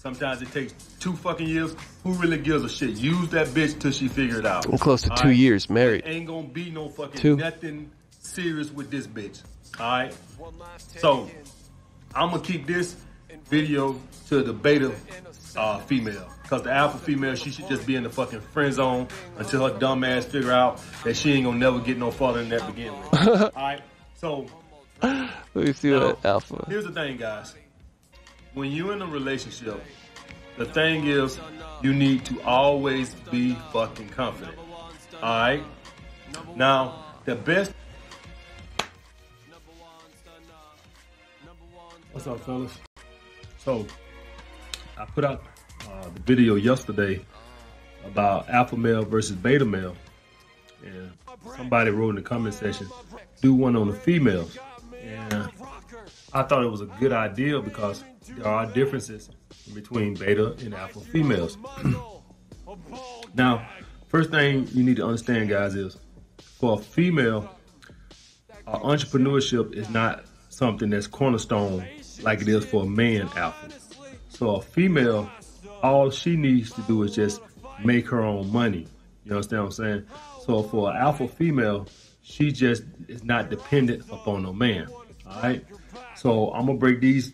Sometimes it takes 2 fucking years. Who really gives a shit? Use that bitch till she figure it out. I'm close to 2 years married. Ain't gonna be no fucking nothing serious with this bitch. Alright? So, I'm gonna keep this video to the beta female. Because the alpha female, she should just be in the fucking friend zone until her dumb ass figure out that she ain't gonna never get no farther than that to begin with. Alright? So, let me see what alpha. Here's the thing, guys. When you're in a relationship, the thing is, you need to always be fucking confident. Alright? Now, the best... What's up, fellas? So, I put out the video yesterday about alpha male versus beta male. And somebody wrote in the comment section, do one on the females. And I thought it was a good idea because there are differences between beta and alpha females. Now, first thing you need to understand, guys, is for a female, entrepreneurship is not something that's cornerstone like it is for a man alpha. So a female, all she needs to do is just make her own money. You understand what I'm saying? So for an alpha female, she just is not dependent upon no man. All right. So I'm gonna break these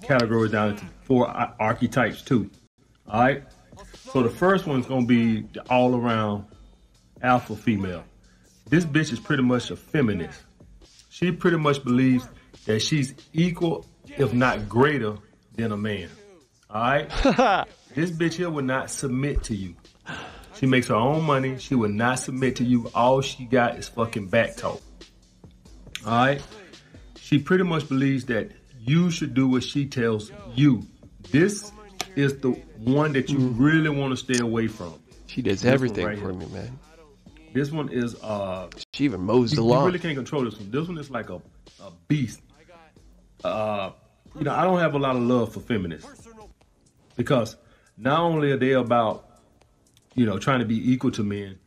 categories down into 4 archetypes too. All right. So the first one's gonna be the all-around alpha female. This bitch is pretty much a feminist. She pretty much believes that she's equal, if not greater, than a man. All right. This bitch here will not submit to you. She makes her own money. She will not submit to you. All she got is fucking back talk. All right. She pretty much believes that you should do what she tells you. This is the one that you really want to stay away from. She does everything for me, man. This one is she even mows the lawn. You really can't control this one. This one is like a beast. You know, I don't have a lot of love for feminists because not only are they about, you know, trying to be equal to men,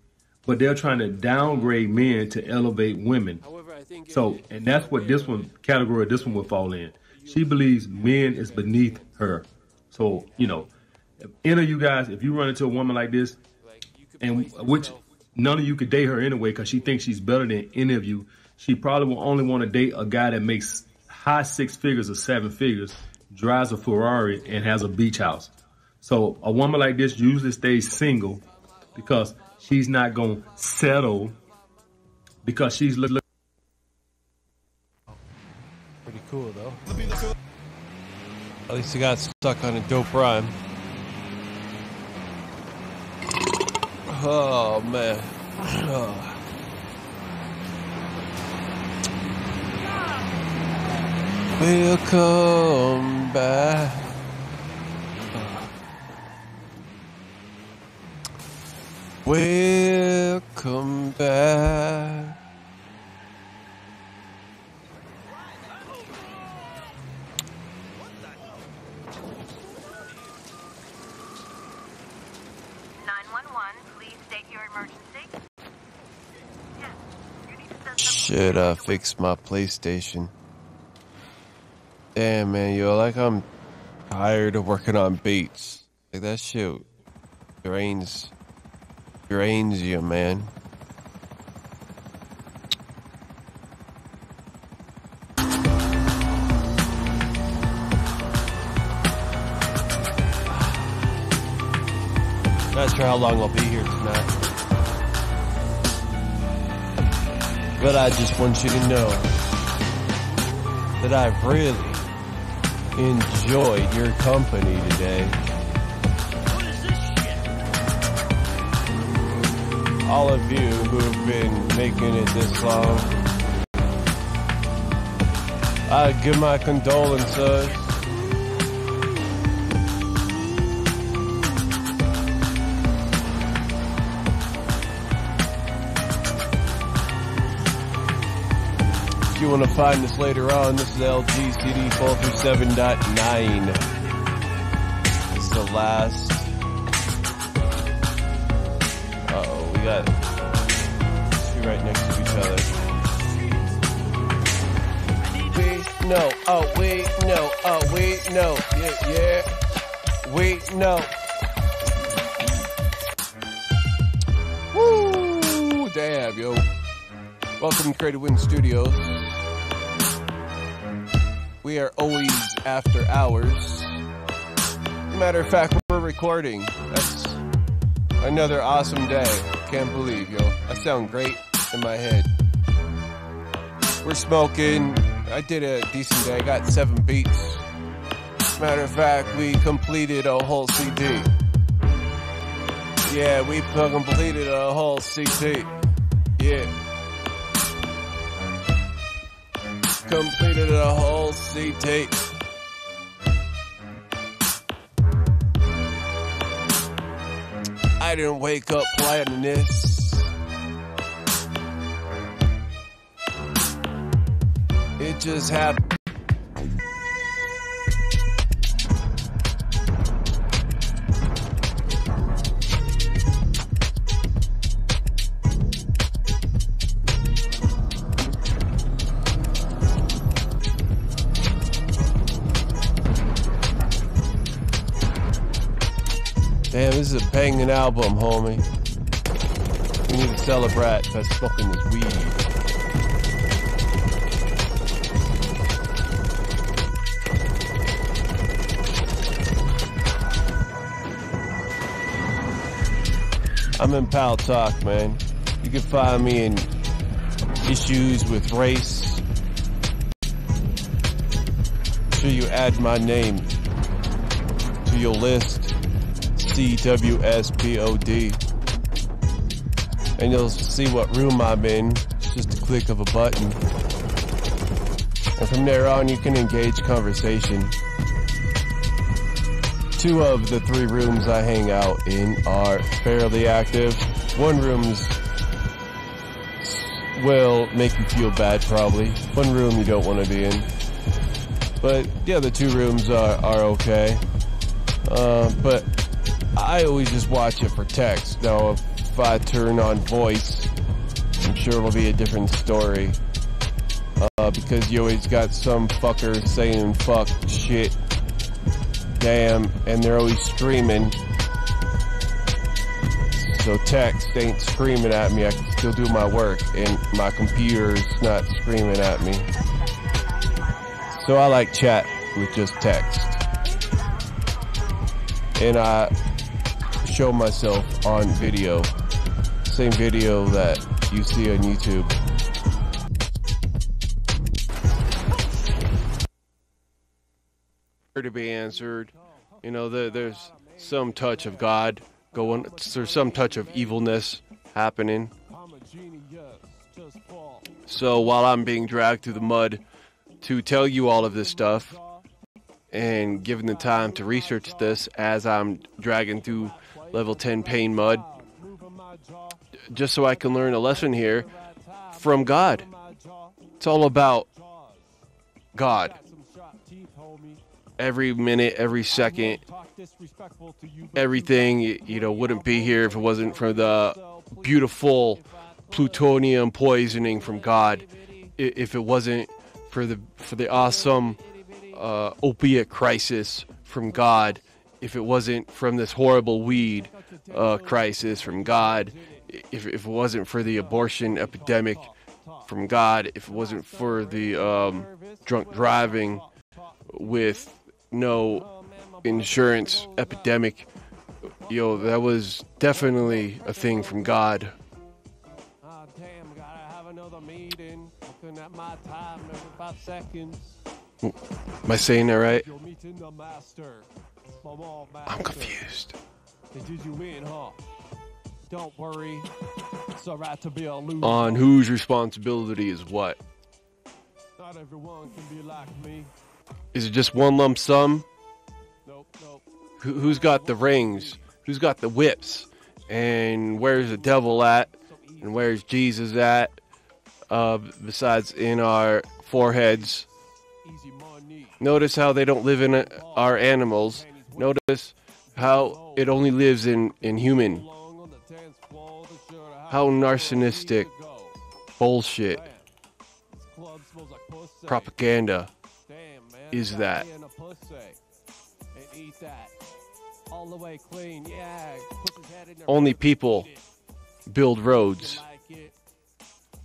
but they're trying to downgrade men to elevate women. So, and that's what this one category, this one would fall in. She believes men is beneath her. So, you know, if any of you guys, if you run into a woman like this, and which none of you could date her anyway because she thinks she's better than any of you, she probably will only want to date a guy that makes high 6 figures or 7 figures, drives a Ferrari, and has a beach house. So a woman like this usually stays single because she's not going to settle because she's looking. Pretty cool, though. At least he got stuck on a dope rhyme. Oh, man. Oh. We'll come back. We'll come back. Should fix my PlayStation. Damn, man, yo, like I'm tired of working on beats. Like that shit drains you, man. Not sure how long I'll be here tonight. But I just want you to know that I've really enjoyed your company today. All of you who've been making it this long, I give my condolences. If you want to find us later on, this is LGCD 437.9. This is the last. Uh-oh, we got two right next to each other. Wait, no, oh, wait, no, oh, wait, no, yeah, yeah. No. Woo! Damn, yo. Welcome to Creative Wind Studios. We are always after hours. Matter of fact, we're recording. That's another awesome day. Can't believe, yo. I sound great in my head. We're smoking. I did a decent day. I got 7 beats. Matter of fact, we completed a whole CD. Yeah, we completed a whole CD. Yeah. Completed a whole CD. I didn't wake up planning this. It just happened. Damn, this is a banging album, homie. We need to celebrate by smoking this weed. I'm in Pal Talk, man. You can find me in issues with race. Make sure you add my name to your list. CWSPOD, and you'll see what room I'm in. It's just a click of a button, and from there on you can engage conversation. 2 of the 3 rooms I hang out in are fairly active. One room's will make you feel bad, probably. One room you don't want to be in, but the other 2 rooms are okay. But I always just watch it for text. Now, if I turn on voice, I'm sure it'll be a different story. Because you always got some fucker saying fuck, shit, damn, and they're always screaming. So text ain't screaming at me. I can still do my work, and my computer's not screaming at me. So I like chat with just text. And I show myself on video. Same video that you see on YouTube. To be answered. You know, there's some touch of God going, there's some touch of evilness happening. So while I'm being dragged through the mud to tell you all of this stuff, and given the time to research this as I'm dragging through level 10 pain mud, just so I can learn a lesson here from God. It's all about God. Every minute, every second, everything, you know, wouldn't be here if it wasn't for the beautiful plutonium poisoning from God. If it wasn't for the awesome opiate crisis from God, if it wasn't from this horrible weed crisis from God, if it wasn't for the abortion epidemic from God, if it wasn't for the drunk driving with no insurance epidemic, yo, that was definitely a thing from God. Am I saying that right? I'm confused. Don't worry. It's alright to be a loser. On whose responsibility is what? Not everyone can be like me. Is it just one lump sum? Nope. Who's got the rings? Who's got the whips? And where's the devil at? And where's Jesus at? Besides in our foreheads. Notice how they don't live in our animals. Notice how it only lives in human. How narcissistic bullshit propaganda is that? All the way clean, yeah. Puts his head in there. Only people build roads. Like it.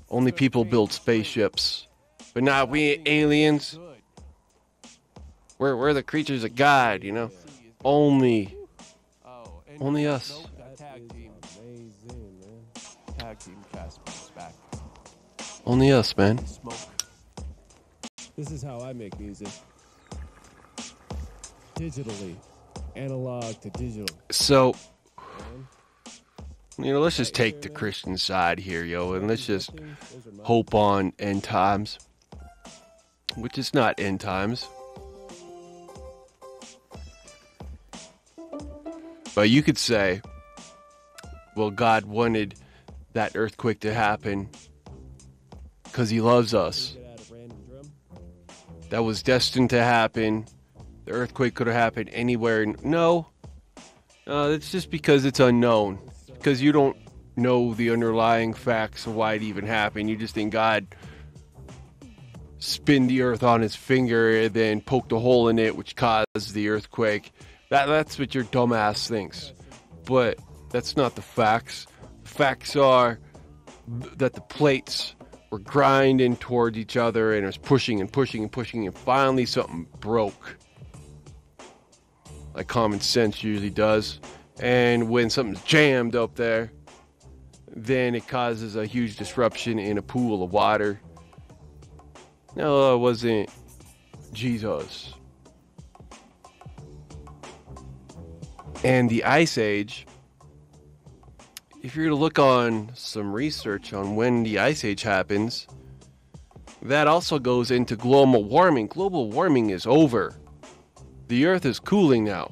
Only people build spaceships. But nah, we ain't aliens. We're the creatures of God, you know? Only us. Tag team. Amazing, man. Tag team Casper's back. Only us, man. Smoke. This is how I make music. Digitally. Analog to digital. So, you know, let's just take the Christian side here, yo, and let's just hope on end times. Which is not end times. But you could say, well, God wanted that earthquake to happen because he loves us. That was destined to happen. The earthquake could have happened anywhere. No. It's just because it's unknown. Because you don't know the underlying facts of why it even happened. You just think God spin the earth on his finger and then poked a hole in it, which caused the earthquake. That's what your dumbass thinks. But that's not the facts. The facts are that the plates were grinding towards each other and it was pushing and pushing and pushing, and finally something broke. Like common sense usually does. And when something's jammed up there, then it causes a huge disruption in a pool of water. No, it wasn't Jesus. And the Ice Age, if you're to look on some research on when the Ice Age happens, that also goes into global warming. Global warming is over. The Earth is cooling now.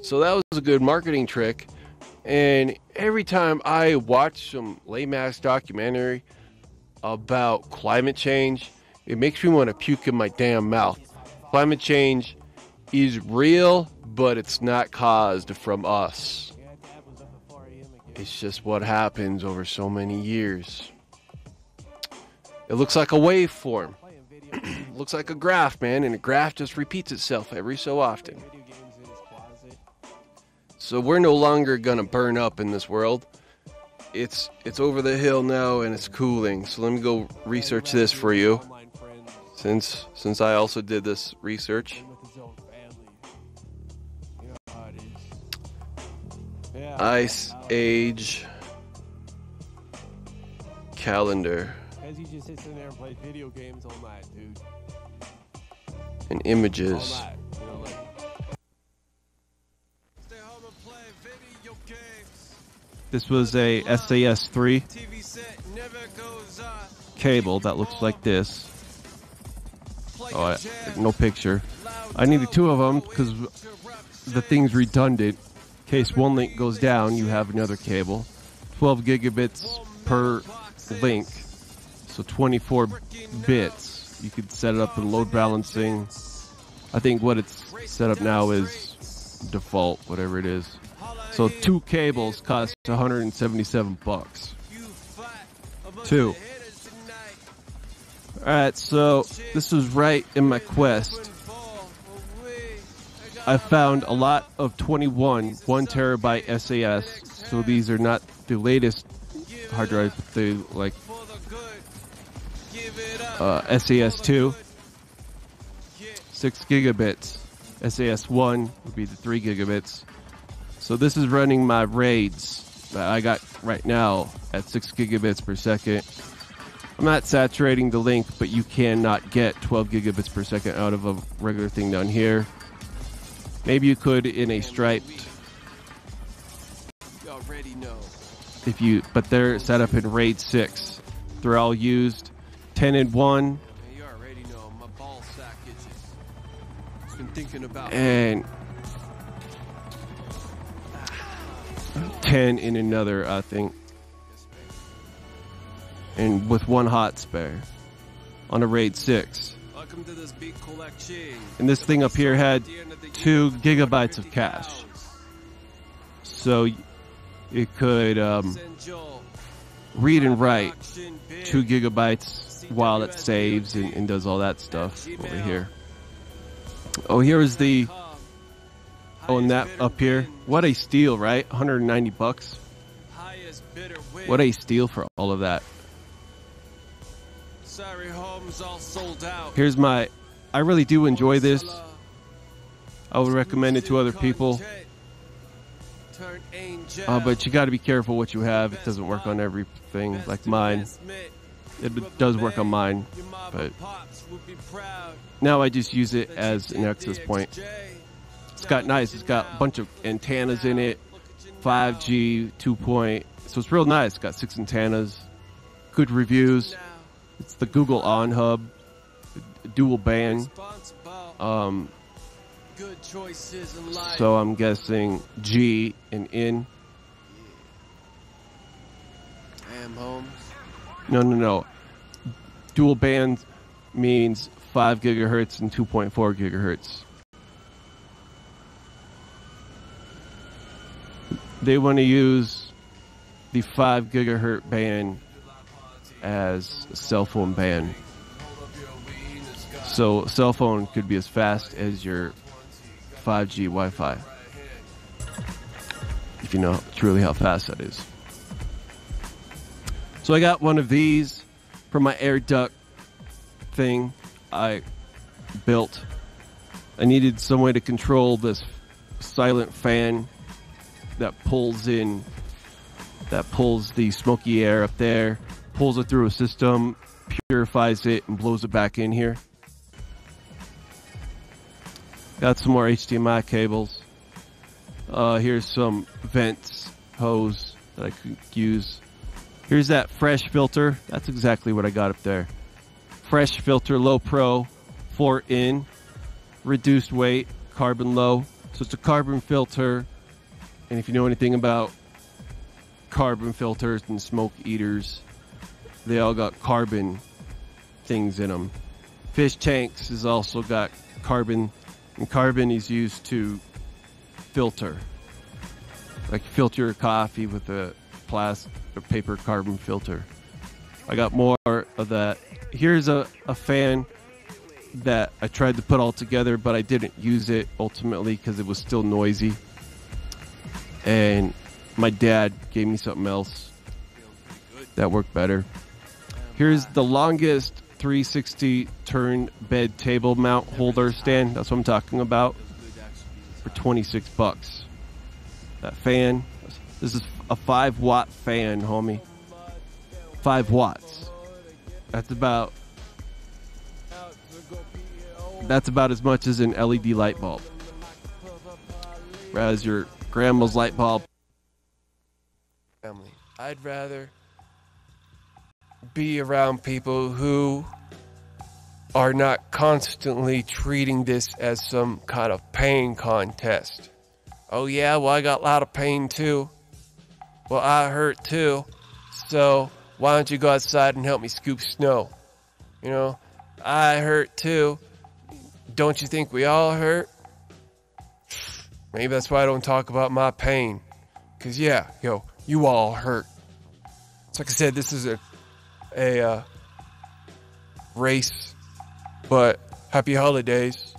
So that was a good marketing trick. And every time I watch some lame-ass documentary about climate change, it makes me want to puke in my damn mouth. Climate change is real, but it's not caused from us. It's just what happens over so many years. It looks like a waveform. It looks like a graph, man, and a graph just repeats itself every so often. So we're no longer gonna burn up in this world. It's over the hill now and it's cooling. So let me go research this for you. Since I also did this research. Ice Age calendar. Because he just sits in there and plays video games all night, dude. And images. All night. You know, like... This was a SAS-3 cable that looks like this. Oh, no picture. I needed two of them because the thing's redundant. In case one link goes down, you have another cable. 12 gigabits per link, so 24 bits. You could set it up in load balancing. I think what it's set up now is default, whatever it is. So two cables cost $177. Two. Alright, so this was right in my quest. I found a lot of 1 terabyte SAS. So these are not the latest hard drives, but they like SAS2, 6 gigabits. SAS1 would be the 3 gigabits. So this is running my RAIDs that I got right now at 6 gigabits per second. I'm not saturating the link, but you cannot get 12 gigabits per second out of a regular thing down here. Maybe you could in a striped. You already know. But they're set up in RAID 6. They're all used 10 and 1. You already know. My ball sack itches. Been thinking about And 10 in another, I think. And with one hot spare on a RAID 6. Welcome to this big collection. And this thing up here had 2 gigabytes of cache. So it could read and write 2 gigabytes while it saves and does all that stuff over here. Oh, here is the own that up here. What a steal, right? 190 bucks. What a steal for all of that. Here's my, I really do enjoy this. I would recommend it to other people. But you got to be careful what you have. It doesn't work on everything like mine. It does work on mine, but now I just use it as an access point. It's got a bunch of antennas in it, 5G, 2 point, so it's real nice. It's got 6 antennas, good reviews. It's the Google On Hub, dual band. So I'm guessing G and in. No. Dual band means 5 gigahertz and 2.4 gigahertz. They want to use the 5 gigahertz band as a cell phone band. So a cell phone could be as fast as your 5G Wi-Fi. If you know truly how fast that is. So I got one of these for my air duct thing I built. I needed some way to control this silent fan that pulls the smoky air up there, pulls it through a system, purifies it, and blows it back in here. Got some more HDMI cables. Here's some vents, hose that I could use. Here's that fresh filter. That's exactly what I got up there. Fresh filter, low pro, 4 in, reduced weight, carbon low. So it's a carbon filter. And if you know anything about carbon filters and smoke eaters, they all got carbon things in them. Fish tanks has also got carbon, and carbon is used to filter. Like filter your coffee with a plastic or paper carbon filter. I got more of that. Here's a fan that I tried to put all together, but I didn't use it ultimately because it was still noisy. And my dad gave me something else that worked better. Here's the longest 360 turn bed table mount holder stand. That's what I'm talking about. For 26 bucks. That fan. This is a 5-watt fan, homie. 5 watts. That's about as much as an LED light bulb. Whereas your grandma's light bulb. Family. I'd rather be around people who are not constantly treating this as some kind of pain contest. Oh yeah, well I got a lot of pain too. Well I hurt too. So why don't you go outside and help me scoop snow? You know, I hurt too. Don't you think we all hurt? Maybe that's why I don't talk about my pain. Cause yeah, you all hurt. It's like I said, this is a race, but happy holidays.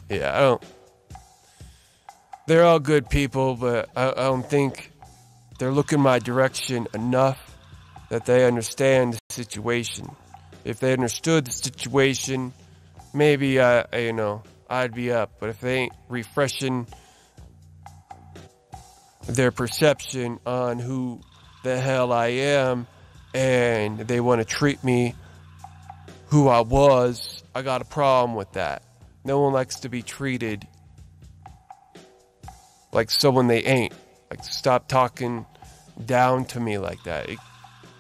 Yeah, they're all good people, but I don't think they're looking my direction enough that they understand the situation. If they understood the situation, maybe I'd be up. But if they ain't refreshing their perception on who the hell I am, and they want to treat me who I was, I got a problem with that. No one likes to be treated like someone they ain't. Like, stop talking down to me like that. It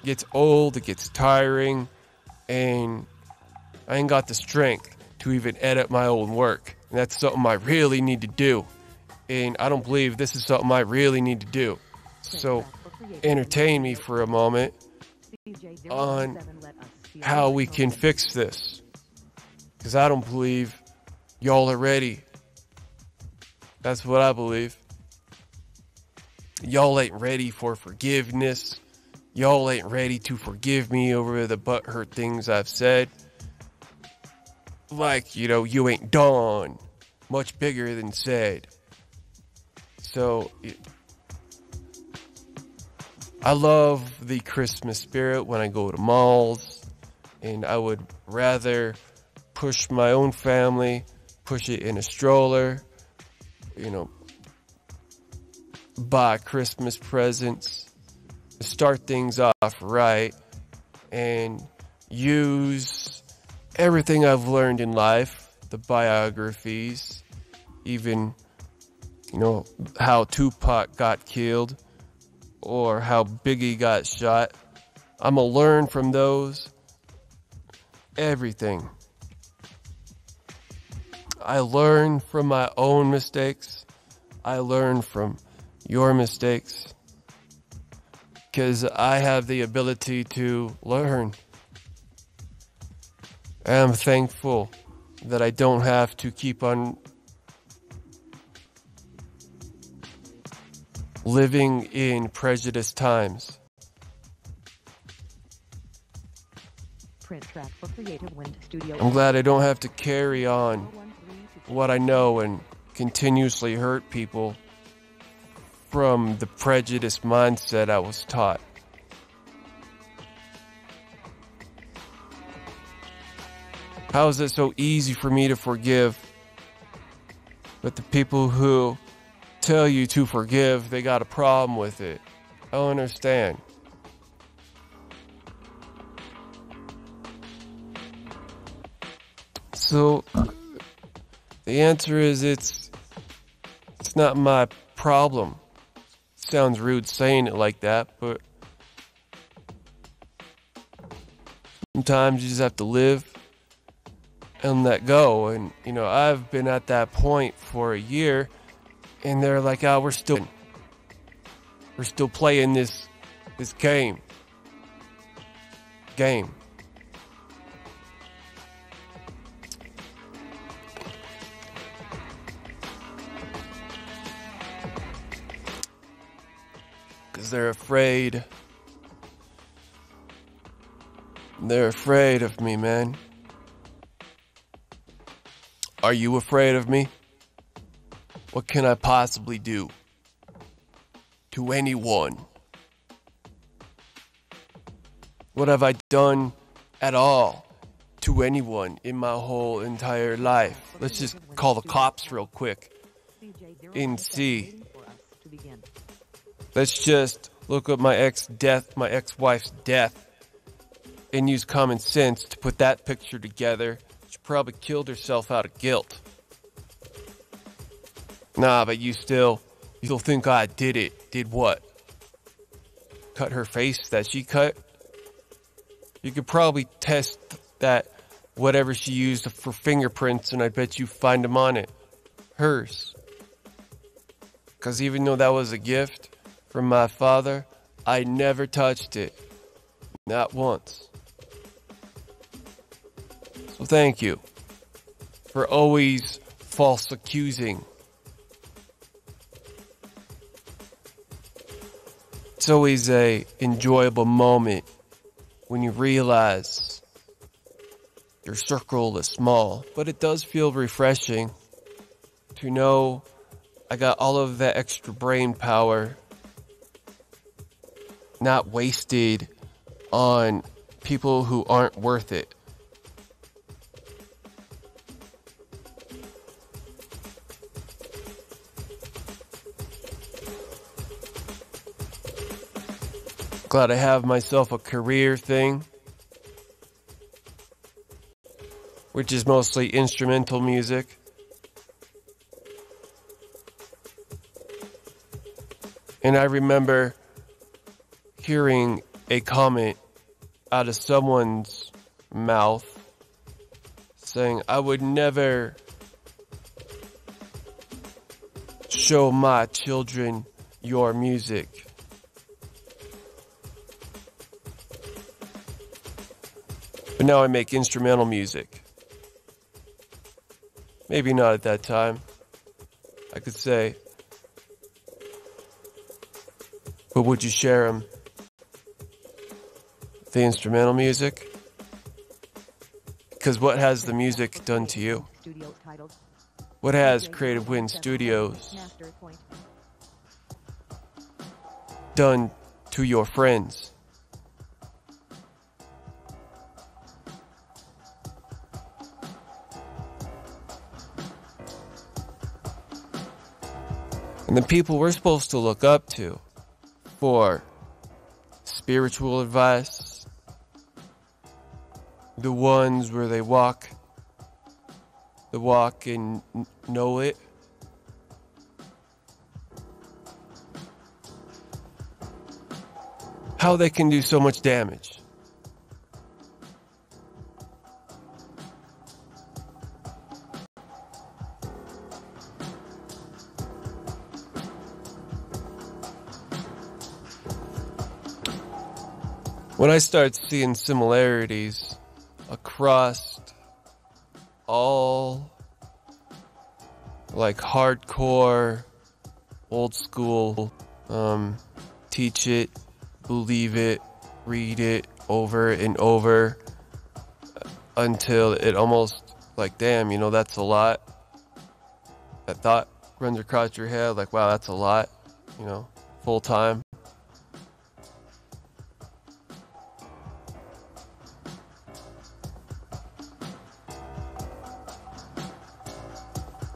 gets old, it gets tiring, and I ain't got the strength to even edit my own work. And that's something I really need to do. And I don't believe this is something I really need to do. So entertain me for a moment on how we can fix this. Because I don't believe y'all are ready. That's what I believe. Y'all ain't ready for forgiveness. Y'all ain't ready to forgive me over the butthurt things I've said. like, you ain't done. Much bigger than said. So, I love the Christmas spirit when I go to malls, and I would rather push my own family, push it in a stroller, buy Christmas presents, start things off right, and use everything I've learned in life, the biographies, even, how Tupac got killed or how Biggie got shot. I'm gonna learn from those. Everything. I learn from my own mistakes. I learn from your mistakes. Because I have the ability to learn. I'm thankful that I don't have to keep on living in prejudiced times. Print track for Creative Wind Studio. I'm glad I don't have to carry on what I know and continuously hurt people from the prejudiced mindset I was taught. How is it so easy for me to forgive? But the people who tell you to forgive, they got a problem with it. I don't understand. So, the answer is it's not my problem. Sounds rude saying it like that, but sometimes you just have to live and let go. And, I've been at that point for a year, and they're like, we're still playing this game. Because they're afraid. They're afraid of me, man. Are you afraid of me? What can I possibly do to anyone? What have I done at all to anyone in my whole entire life? Let's just call the cops real quick and see. Let's just look up my ex-wife's death, and use common sense to put that picture together. She probably killed herself out of guilt. Nah, but you still think I did it. Did what? Cut her face that she cut? You could probably test that whatever she used for fingerprints, and I bet you find them on it. Hers. Because even though that was a gift from my father, I never touched it. Not once. So thank you for always false accusing. It's always a enjoyable moment when you realize your circle is small, but it does feel refreshing to know I got all of that extra brain power not wasted on people who aren't worth it. Glad I have myself a career thing, which is mostly instrumental music. And I remember hearing a comment out of someone's mouth saying, I would never show my children your music. But now I make instrumental music. Maybe not at that time. I could say, but would you share them? The instrumental music? Because what has the music done to you? Studio titled What has Creative Wind Studios Master Appointment. done to your friends? And the people we're supposed to look up to for spiritual advice, the ones where they walk the walk and know it, how they can do so much damage. When I start seeing similarities across all like hardcore, old school, teach it, believe it, read it over and over until it almost like, damn, you know, that's a lot. That thought runs across your head like, wow, that's a lot, you know, full time.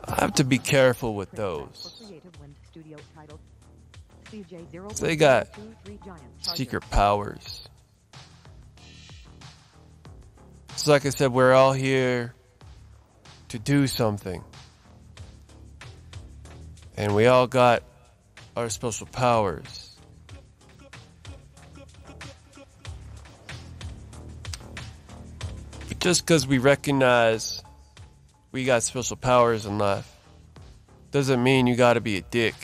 I have to be careful with those. They got secret powers. So like I said, we're all here to do something. And we all got our special powers. But just because we recognize we got special powers in life doesn't mean you gotta be a dick.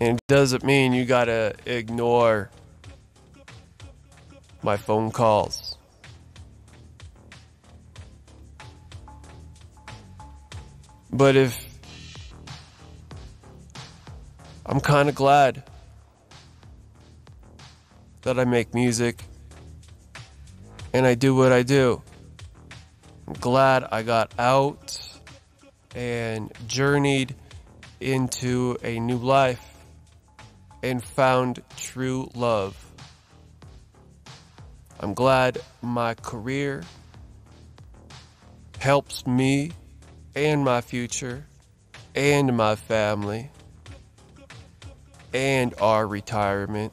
And it doesn't mean you gotta ignore my phone calls. But if I'm kind of glad that I make music and I do what I do. I'm glad I got out and journeyed into a new life and found true love. I'm glad my career helps me and my future and my family and our retirement.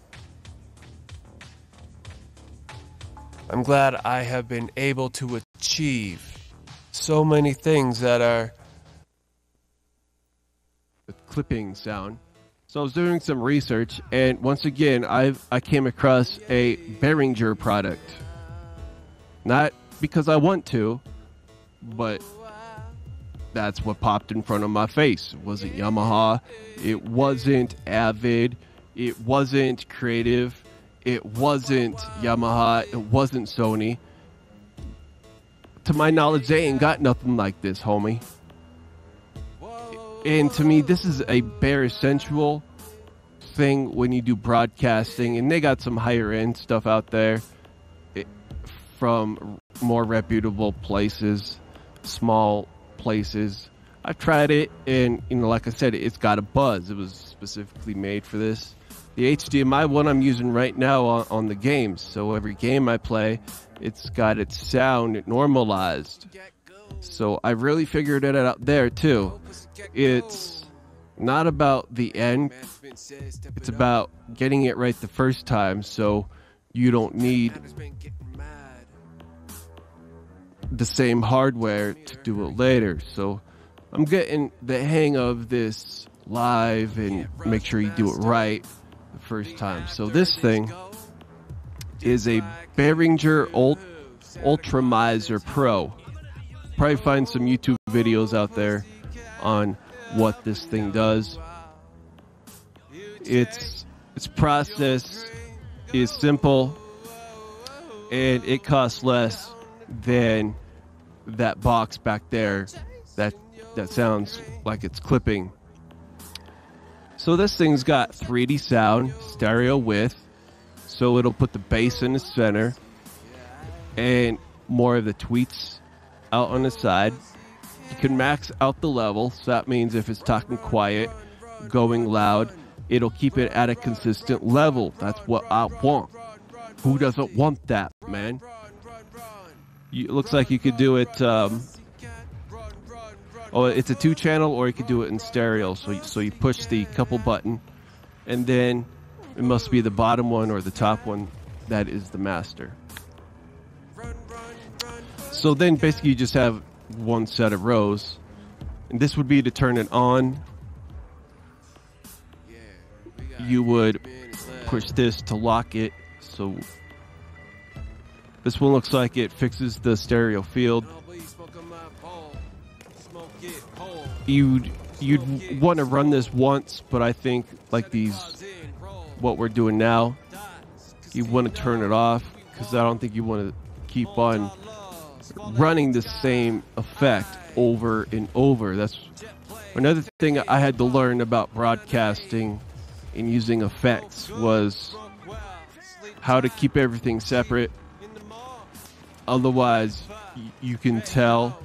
I'm glad I have been able to achieve so many things that are the clipping sound. So I was doing some research, and once again, I came across a Behringer product. Not because I want to, but that's what popped in front of my face. It wasn't Yamaha, it wasn't Avid, it wasn't Creative, it wasn't Yamaha, it wasn't Sony. To my knowledge, they ain't got nothing like this, homie. And to me, this is a bare essential thing when you do broadcasting, and they got some higher end stuff out there from more reputable places, small places. I've tried it, and you know, like I said, it's got a buzz. It was specifically made for this. The HDMI one I'm using right now on the games, so every game I play, it's got its sound normalized. So I really figured it out there too. It's not about the end, it's about getting it right the first time, so you don't need the same hardware to do it later. So I'm getting the hang of this live and make sure you do it right the first time. So this thing is a Behringer Ultramizer Pro. Probably find some YouTube videos out there on what this thing does. Its process is simple, and it costs less than that box back there that sounds like it's clipping. So this thing's got 3D sound, stereo width, So it'll put the bass in the center and more of the tweets out on the side. You can max out the level, so that means if it's talking quiet, going loud, it'll keep it at a consistent level. That's what I want. Who doesn't want that, man? It looks like you could do it. It's a 2-channel, or you could do it in stereo. So you push the couple button, and then it must be the bottom one or the top one that is the master. So then basically you just have one set of rows, and this would be to turn it on. You would push this to lock it. So this one looks like it fixes the stereo field. You'd want to run this once, but I think like what we're doing now, you want to turn it off, because I don't think you want to keep on running the same effect over and over. That's another thing I had to learn about broadcasting and using effects, was how to keep everything separate. Otherwise, you can tell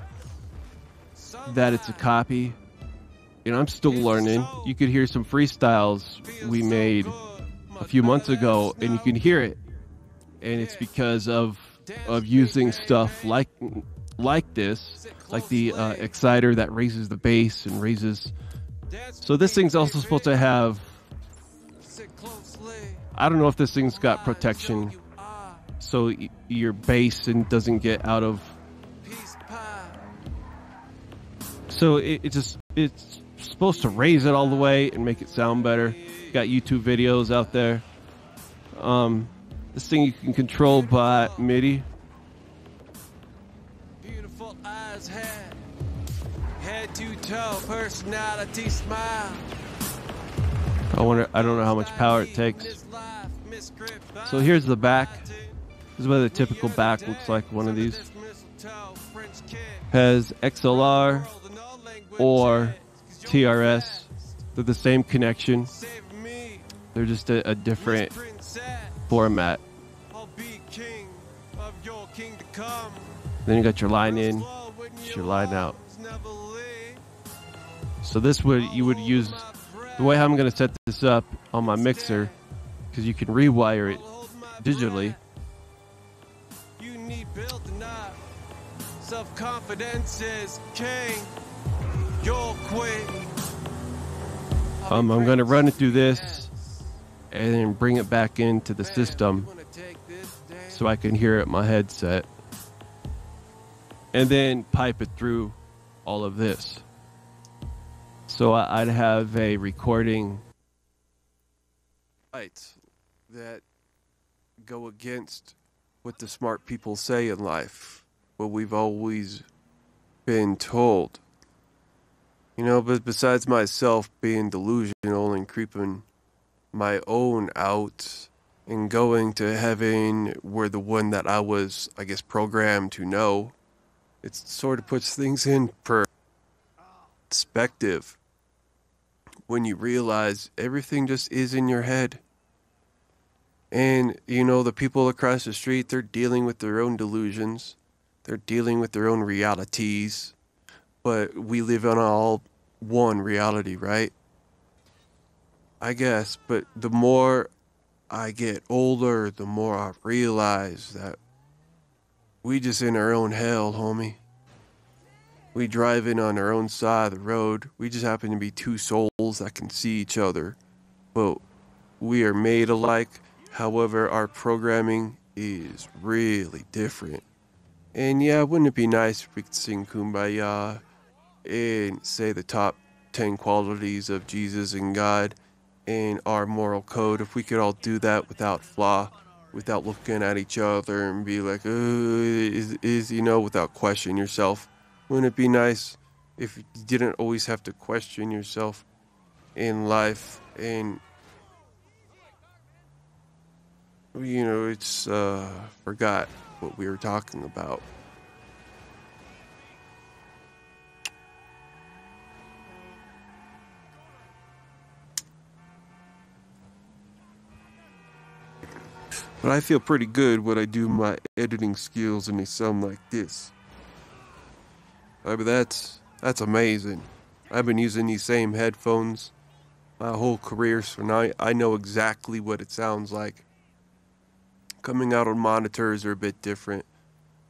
that it's a copy. And I'm still learning. You could hear some freestyles we made a few months ago, and you can hear it. And it's because of using stuff like this, like the exciter that raises the bass and raises. So this thing's also supposed to have, I don't know if this thing's got protection, so your bass doesn't get out of. So it's supposed to raise it all the way and make it sound better. Got YouTube videos out there. This thing you can control by MIDI. Beautiful eyes, head to toe, personality, smile. I don't know how much power it takes. So here's the back. This is what the typical back looks like. One of these has XLR or TRS. They're the same connection. They're just a different format. Then you got your line in, your line out. So this you would use the way I'm going to set this up on my mixer, because you can rewire it digitally. Self-confidence is king. You're queen. I'm going to run it through this and then bring it back into the system so I can hear it in my headset, and then pipe it through all of this. So I'd have a recording that go against what the smart people say in life, what we've always been told. You know, but besides myself being delusional and creeping my own out and going to heaven where the one that I was, I guess, programmed to know, it sort of puts things in perspective when you realize everything just is in your head. And, you know, the people across the street, they're dealing with their own delusions. They're dealing with their own realities. But we live on all one reality, right? I guess. But the more I get older, the more I realize that we just in our own hell, homie. We drive in on our own side of the road. We just happen to be two souls that can see each other. But we are made alike. However, our programming is really different. And yeah, wouldn't it be nice if we could sing Kumbaya and say the top 10 qualities of Jesus and God and our moral code? If we could all do that without flaw, without looking at each other and be like, you know, without questioning yourself. Wouldn't it be nice if you didn't always have to question yourself in life? And, you know, it's, forgot what we were talking about. But I feel pretty good when I do my editing skills and they sound like this. I mean, that's amazing. I've been using these same headphones my whole career, so now I know exactly what it sounds like. Coming out on monitors are a bit different,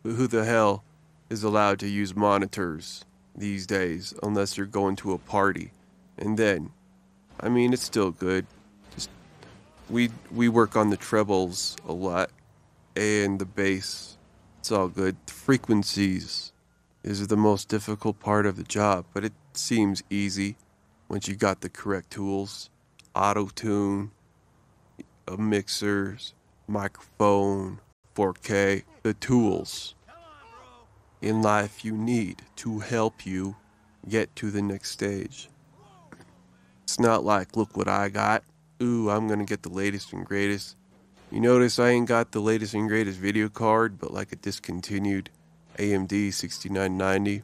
but who the hell is allowed to use monitors these days unless you're going to a party? And then, I mean, it's still good. Just we work on the trebles a lot and the bass. It's all good. The frequencies is the most difficult part of the job, but it seems easy once you got the correct tools. Auto-tune, mixers, microphone, 4K, the tools in life you need to help you get to the next stage. It's not like, look what I got. Ooh, I'm gonna get the latest and greatest. You notice I ain't got the latest and greatest video card, but like a discontinued AMD 6990.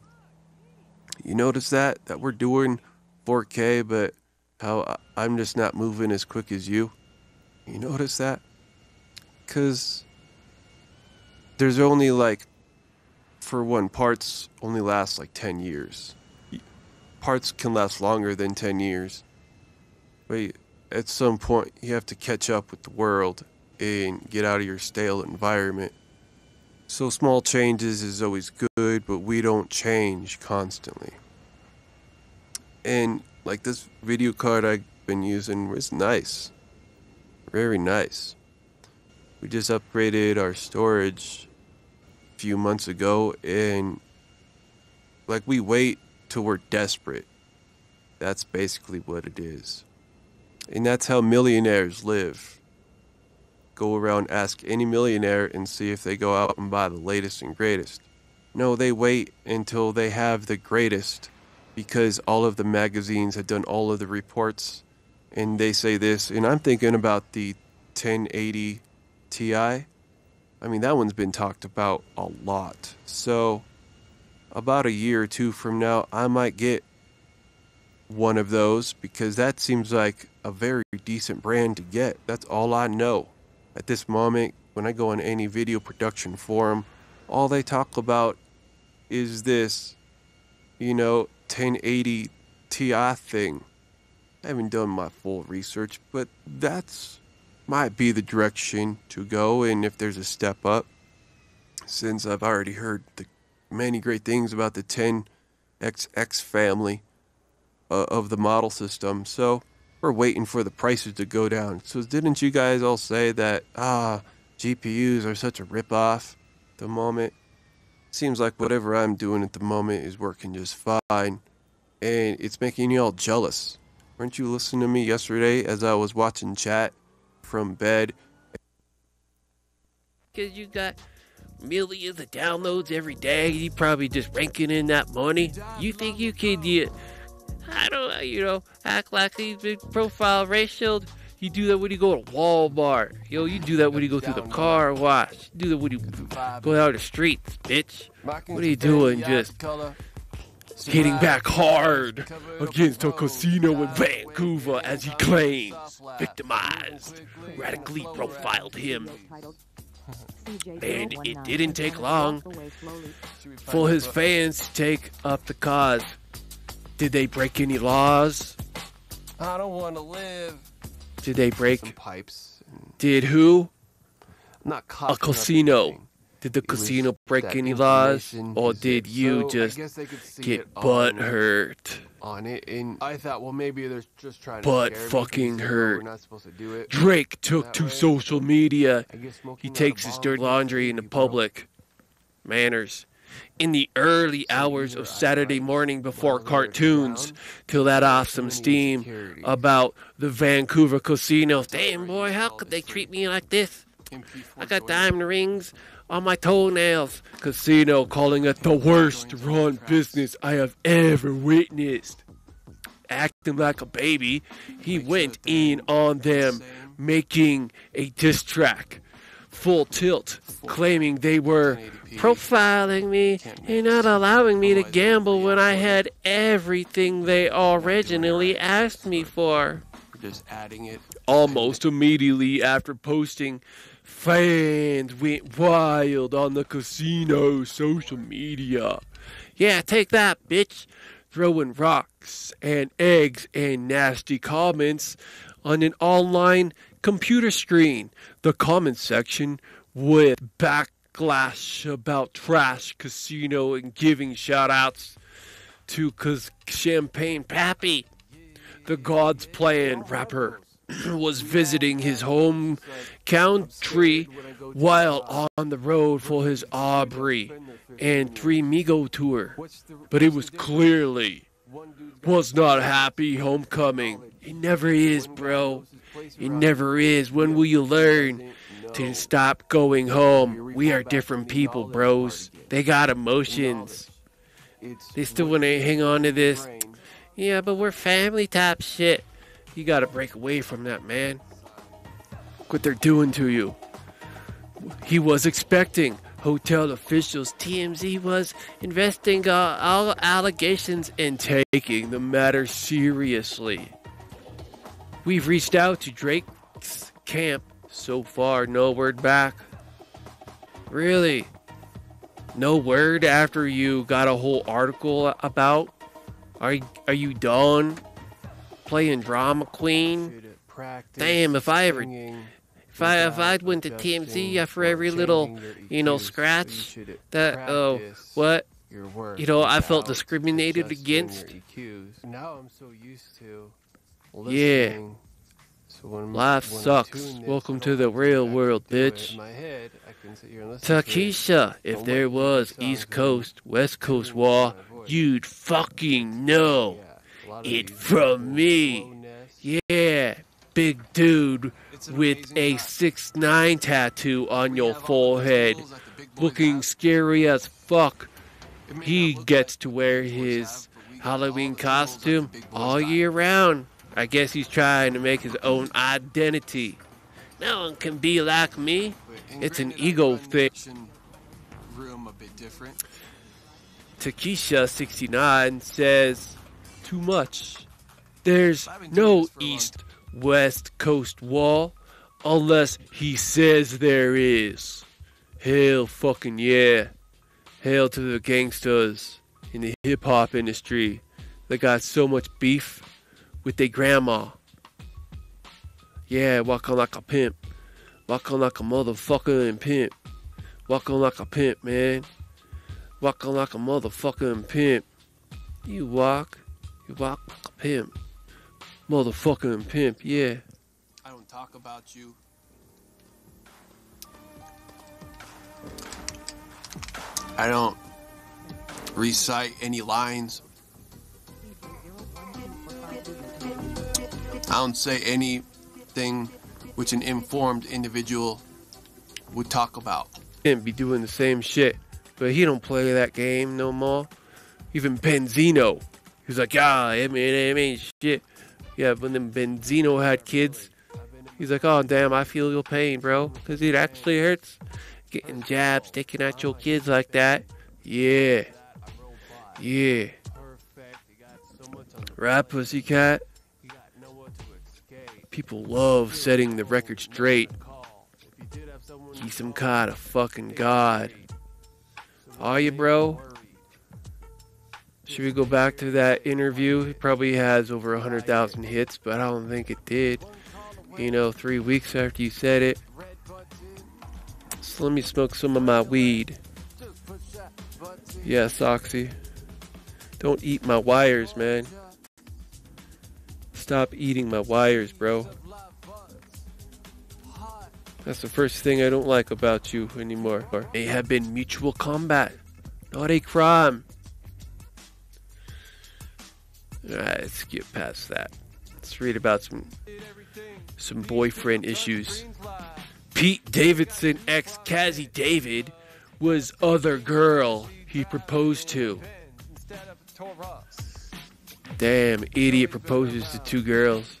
You notice that we're doing 4K, but how I'm just not moving as quick as you? You notice that? Because there's only like, for one, parts only last like 10 years. Parts can last longer than 10 years. But at some point, you have to catch up with the world and get out of your stale environment. So small changes is always good, but we don't change constantly. And like this video card I've been using was nice. Very nice. We just upgraded our storage a few months ago, and like we wait till we're desperate. That's basically what it is. And that's how millionaires live. Go around, ask any millionaire and see if they go out and buy the latest and greatest. No, they wait until they have the greatest, because all of the magazines have done all of the reports and they say this. And I'm thinking about the 1080 Ti. I mean, that one's been talked about a lot. So about a year or two from now, I might get one of those, because that seems like a very decent brand to get. That's all I know. At this moment, when I go on any video production forum, all they talk about is this, 1080 Ti thing. I haven't done my full research, but that's might be the direction to go. And if there's a step up, since I've already heard the many great things about the 10XX family of the model system, so we're waiting for the prices to go down. So didn't you guys all say that GPUs are such a ripoff at the moment? Seems like whatever I'm doing at the moment is working just fine, and it's making you all jealous. Weren't you listening to me yesterday as I was watching chat from bed? Because you got millions of downloads every day, you probably just ranking in that money. You think you could, I don't know, act like he's been profile ratioed. You do that when you go to Walmart. You do that when you go through the car wash. You do that when you go out the streets, bitch. What are you doing? Just hitting back hard against a casino in Vancouver as he claims victimized, radically profiled him. And it didn't take long for his fans to take up the cause. Did they break any laws? I don't want to live. Did they break? Some pipes. Did who? Not a casino. Did the casino break any laws? Or did you just get butt hurt? On it, and I thought, well, maybe they're just trying to butt fucking hurt. We're not supposed to do it. Drake took to social media. He takes his dirty laundry into public. Manners. In the early hours of Saturday morning before cartoons to let off some steam about the Vancouver casinos. Damn, boy, how could they treat me like this? I got diamond rings on my toenails. Casino calling it the worst run business I have ever witnessed. Acting like a baby, he went in on them, making a diss track. Full tilt, claiming they were profiling me and not allowing me to gamble when I had everything they originally asked me for. Just adding it. Almost immediately after posting Fans went wild on the casino social media. Yeah, take that, bitch. Throwing rocks and eggs and nasty comments on an online computer screen. The comment section with backlash about trash casino and giving shout-outs to Champagne Pappy. The God's Plan rapper was visiting his home country while on the road for his Aubrey and Three Migo tour, but it was clearly was not a happy homecoming. It never is, bro. It never is. When will you learn to stop going home? We are different people, bros. They got emotions. They still want to hang on to this. Yeah, but we're family type shit. You gotta break away from that, man. Look what they're doing to you. He was expecting hotel officials. TMZ was investigating all allegations and taking the matter seriously. We've reached out to Drake's camp. So far, no word back. Really? No word after you got a whole article about? Are you done playing drama queen? Damn, if I went to TMZ for every little, scratch that, what? I felt discriminated against. Now I'm so used to Yeah. Life sucks. Welcome to the real world, bitch. Takesha, if there was East Coast, West Coast war, you'd fucking know it from me. Yeah, big dude with a 6'9" tattoo on your forehead, looking scary as fuck. He gets to wear his Halloween costume all year round. I guess he's trying to make his own identity. No one can be like me. It's an ego thing. Takesha 69 says, too much. There's no East-West Coast wall unless he says there is. Hell fucking yeah. Hail to the gangsters in the hip-hop industry that got so much beef with their grandma. Yeah, walking like a pimp. Walking like a motherfucker and pimp. Walking like a pimp, man. Walking like a motherfucker pimp. You walk like a pimp. Motherfucker and pimp, yeah. I don't talk about you. I don't recite any lines. I don't say anything which an informed individual would talk about. Be doing the same shit, but he don't play that game no more. Even Benzino, he's like, I mean shit. Yeah, when them Benzino had kids, he's like, oh damn, I feel your pain, bro, because it actually hurts getting jabs, taking at your kids like that. Yeah. Right, pussycat. People love setting the record straight. He's some kind of fucking god. Are you, bro? Should we go back to that interview? It probably has over 100,000 hits, but I don't think it did. 3 weeks after you said it. So let me smoke some of my weed. Yeah, Soxy. Don't eat my wires, man. Stop eating my wires, bro. That's the first thing I don't like about you anymore. They have been mutual combat, not a crime. Alright, let's get past that. Let's read about some boyfriend issues. Pete Davidson ex Cassie David was other girl he proposed to. Damn, idiot proposes to two girls.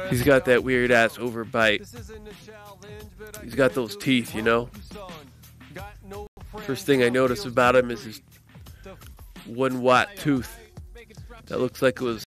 He's got that weird ass overbite. He's got those teeth, First thing I notice about him is his one white tooth that looks like it was